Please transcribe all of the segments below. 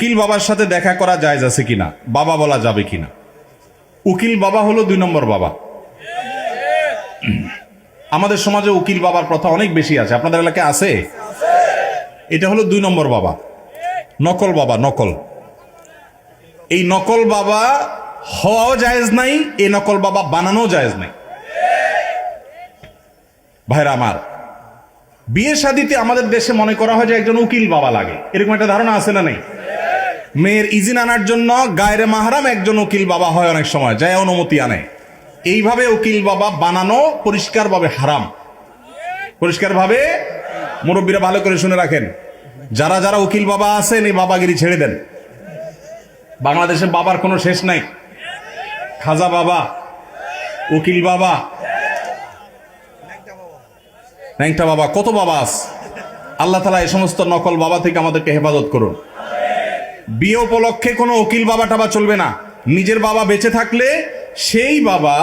উকিল বাবার সাথে দেখা করা জায়েজ আছে কিনা, বাবা বলা যাবে কিনা? উকিল বাবা হলো 2 নম্বর বাবা। আমাদের সমাজে উকিল বাবার প্রথা অনেক বেশি আছে, আপনাদের এলাকায় আছে? এটা হলো 2 নম্বর বাবা, নকল বাবা। নকল, এই নকল বাবা হওয়াও জায়েজ নাই, এই নকল বাবা বানানো জায়েজ নাই। ভাইরা আমার, বিয়ে শাদীতে আমাদের দেশে মনে করা হয় যে একজন উকিল বাবা লাগে, এরকম একটা ধারণা আছে না নেই? মেয়ের ইজিন আনার জন্য গায়রে মাহরাম একজন উকিল বাবা হয়, অনেক সময় যায় অনুমতি আনে। এইভাবে উকিল বাবা বানানো পরিষ্কারভাবে হারাম, পরিষ্কারভাবে। মুরব্বীরা ভালো করে শুনে রাখেন, যারা যারা উকিল বাবা আছেন এই বাবাগিরি ছেড়ে দেন। বাংলাদেশে বাবার কোনো শেষ নাই। খাজা বাবা, উকিল বাবা, ন্যাংটা বাবা, কত বাবা আছে। আল্লাহ তাআলা এই সমস্ত নকল বাবা থেকে আমাদেরকে হেফাজত করুন। বিয়ে উপলক্ষে কোনো উকিল বাবা টাবা চলবে না। নিজের বাবা বেঁচে থাকলে সেই বাবা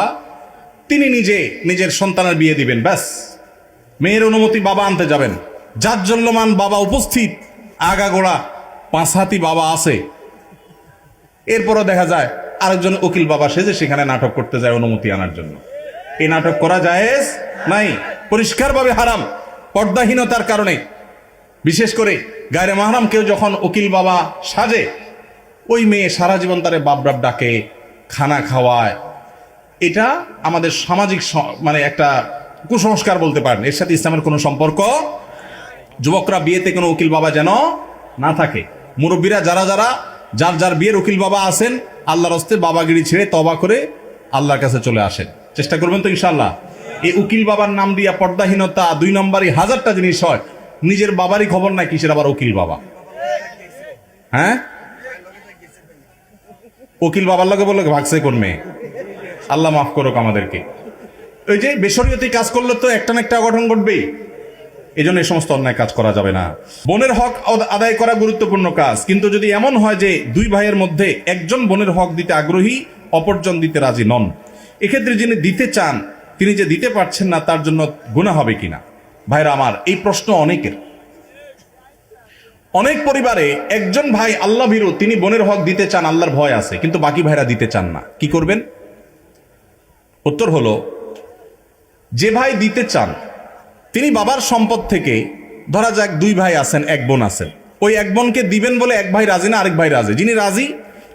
তিনি নিজে নিজের সন্তানের বিয়ে দিবেন, ব্যাস। মেয়ের অনুমতি বাবা আনতে যাবেন। জাজ্জল্যমান বাবা উপস্থিত, আগাগোড়া 5 হাতি বাবা আছে। এরপরও দেখা যায় আরেকজন উকিল বাবা সেজে সেখানে নাটক করতে যায় অনুমতি আনার জন্য। এই নাটক করা জায়েজ নাই, পরিষ্কারভাবে হারাম, পর্দাহীনতার কারণে। বিশেষ করে গায়রে মাহরাম কেউ যখন উকিল বাবা সাজে, ওই মেয়ে সারা জীবন তারে বাপ বাপ ডাকে, খানা খাওয়ায়। এটা আমাদের সামাজিক মানে একটা কুসংস্কার বলতে পারেন, এর সাথে ইসলামের কোনো সম্পর্ক। যুবকরা বিয়েতে কোনো উকিল বাবা যেন না থাকে। মুরব্বীরা যারা যারা যার যার বিয়ের উকিল বাবা আছেন, আল্লাহর হস্তে বাবাগিরি ছেড়ে তওবা করে আল্লাহর কাছে চলে আসেন, চেষ্টা করবেন তো ইনশাআল্লাহ। এই উকিল বাবার নাম দিয়া পর্দাহীনতা 2 নম্বরই 1000টা জিনিস হয়। নিজের বাবারই খবর নাই, কিসের আবার উকিল বাবা? হ্যাঁ, উকিল বাবার লগে বললো ভাগছে কোন মেয়ে। আল্লাহ মাফ করুক আমাদেরকে। ওই যে বেশরীয়তি কাজ করলে তো একটা না একটা অঘটন ঘটবেই। এই জন্য এই সমস্ত অন্যায় কাজ করা যাবে না। বোনের হক আদায় করা গুরুত্বপূর্ণ কাজ, কিন্তু যদি এমন হয় যে 2 ভাইয়ের মধ্যে একজন বোনের হক দিতে আগ্রহী, অপরজন দিতে রাজি নন, এক্ষেত্রে যিনি দিতে চান তিনি যে দিতে পারছেন না, তার জন্য গুনাহ হবে কিনা? ভাইরা আমার, এই প্রশ্ন অনেকের। অনেক পরিবারে একজন ভাই আল্লাহ ভীরু, তিনি বোনের হক দিতে চান, আল্লাহর ভয় আছে, কিন্তু বাকি ভাইরা দিতে চান না। কি করবেন? উত্তর হলো, যে ভাই দিতে চান তিনি বাবার সম্পদ থেকে, ধরা যাক 2 ভাই আছেন, 1 বোন আছেন, ওই 1 বোনকে দিবেন বলে 1 ভাই রাজি না, আরেক ভাই রাজি। যিনি রাজি,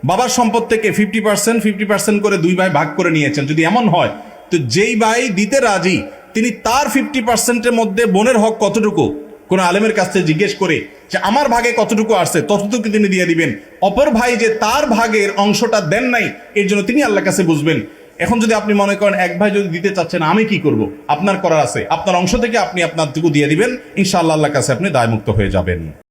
বাবার সম্পদ থেকে 50% করে 2 ভাই ভাগ করে নিয়েছেন। যদি এমন হয়, তো যেই ভাই দিতে রাজি তিনি তার 50%-এর মধ্যে বোনের হক কতটুকু, কোন আলেমের কাছ থেকে জিজ্ঞেস করে যে আমার ভাগে কতটুকু আসছে, ততটুকু তিনি দিয়ে দিবেন। অপর ভাই যে তার ভাগের অংশটা দেন নাই, এর জন্য তিনি আল্লাহর কাছে বুঝবেন। এখন যদি আপনি মনে করেন 1 ভাই যদি দিতে চাচ্ছেন, আমি কি করব? আপনার করার আছে, আপনার অংশ থেকে আপনি আপনার টুকু দিয়ে দিবেন, ইনশাআল্লাহ আল্লাহর কাছে আপনি দায়মুক্ত হয়ে যাবেন।